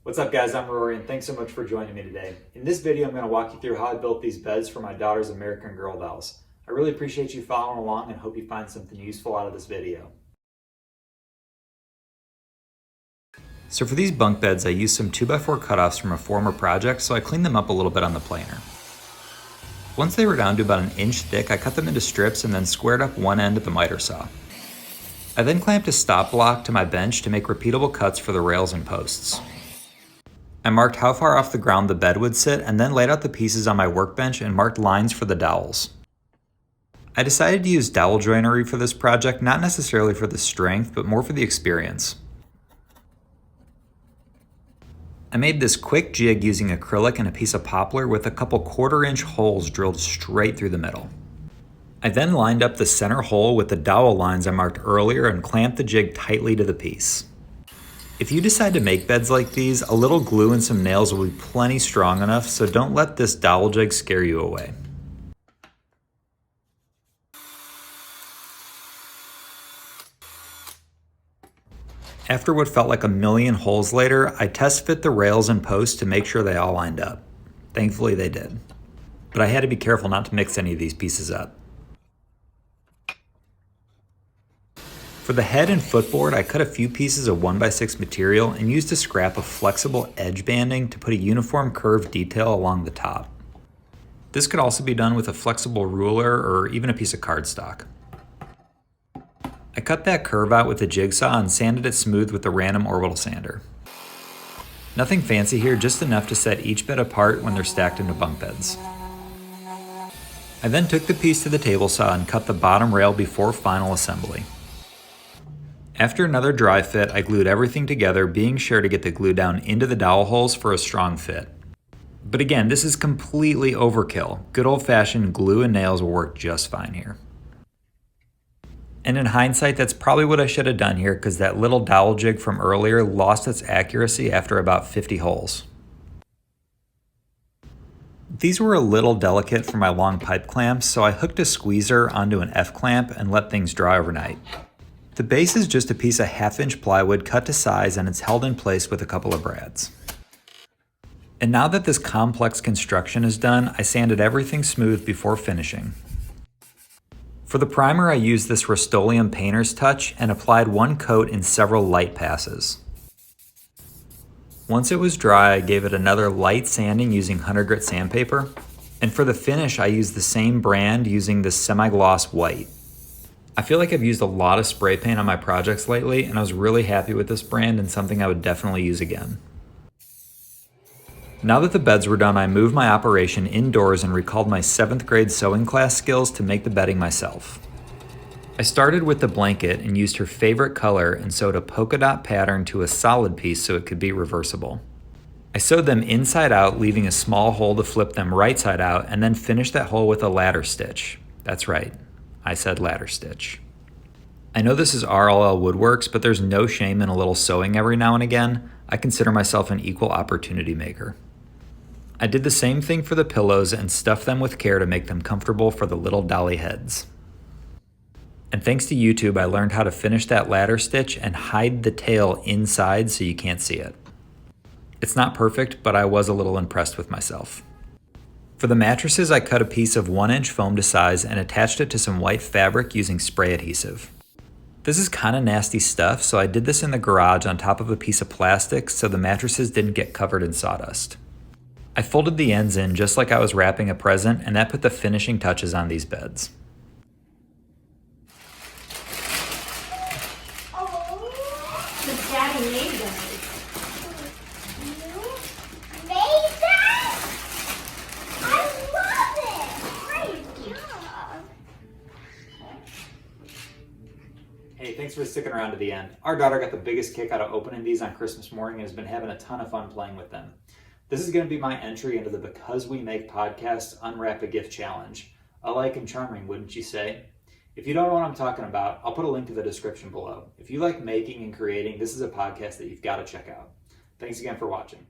What's up guys, I'm Rory and thanks so much for joining me today. In this video, I'm going to walk you through how I built these beds for my daughter's American Girl dolls. I really appreciate you following along and hope you find something useful out of this video. So for these bunk beds, I used some 2x4 cutoffs from a former project, so I cleaned them up a little bit on the planer. Once they were down to about 1 inch thick, I cut them into strips and then squared up one end with the miter saw. I then clamped a stop block to my bench to make repeatable cuts for the rails and posts. I marked how far off the ground the bed would sit and then laid out the pieces on my workbench and marked lines for the dowels. I decided to use dowel joinery for this project, not necessarily for the strength, but more for the experience. I made this quick jig using acrylic and a piece of poplar with a couple 1/4 inch holes drilled straight through the middle. I then lined up the center hole with the dowel lines I marked earlier and clamped the jig tightly to the piece. If you decide to make beds like these, a little glue and some nails will be plenty strong enough, so don't let this dowel jig scare you away. After what felt like 1,000,000 holes later, I test fit the rails and posts to make sure they all lined up. Thankfully they did. But I had to be careful not to mix any of these pieces up. For the head and footboard, I cut a few pieces of 1x6 material and used a scrap of flexible edge banding to put a uniform curved detail along the top. This could also be done with a flexible ruler or even a piece of cardstock. I cut that curve out with a jigsaw and sanded it smooth with a random orbital sander. Nothing fancy here, just enough to set each bed apart when they're stacked into bunk beds. I then took the piece to the table saw and cut the bottom rail before final assembly. After another dry fit, I glued everything together, being sure to get the glue down into the dowel holes for a strong fit. But again, this is completely overkill. Good old-fashioned glue and nails will work just fine here. And in hindsight, that's probably what I should have done here, because that little dowel jig from earlier lost its accuracy after about 50 holes. These were a little delicate for my long pipe clamps, so I hooked a squeezer onto an F-clamp and let things dry overnight. The base is just a piece of 1/2 inch plywood cut to size, and it's held in place with a couple of brads. And now that this complex construction is done, I sanded everything smooth before finishing. For the primer, I used this Rust-Oleum painter's touch and applied one coat in several light passes. Once it was dry, I gave it another light sanding using 100 grit sandpaper, and for the finish, I used the same brand using this semi-gloss white. I feel like I've used a lot of spray paint on my projects lately, and I was really happy with this brand and something I would definitely use again. Now that the beds were done, I moved my operation indoors and recalled my 7th grade sewing class skills to make the bedding myself. I started with the blanket and used her favorite color and sewed a polka dot pattern to a solid piece so it could be reversible. I sewed them inside out, leaving a small hole to flip them right side out, and then finished that hole with a ladder stitch. That's right, I said ladder stitch. I know this is RLL Woodworks, but there's no shame in a little sewing every now and again. I consider myself an equal opportunity maker. I did the same thing for the pillows and stuffed them with care to make them comfortable for the little dolly heads. And thanks to YouTube, I learned how to finish that ladder stitch and hide the tail inside so you can't see it. It's not perfect, but I was a little impressed with myself. For the mattresses, I cut a piece of 1 inch foam to size and attached it to some white fabric using spray adhesive. This is kind of nasty stuff, so I did this in the garage on top of a piece of plastic so the mattresses didn't get covered in sawdust. I folded the ends in just like I was wrapping a present, and that put the finishing touches on these beds. Because Daddy made them. Hey, thanks for sticking around to the end. Our daughter got the biggest kick out of opening these on Christmas morning and has been having a ton of fun playing with them. This is going to be my entry into the Because We Make podcast Unwrap a Gift Challenge. Alike and charming, wouldn't you say? If you don't know what I'm talking about, I'll put a link to the description below. If you like making and creating, this is a podcast that you've got to check out. Thanks again for watching.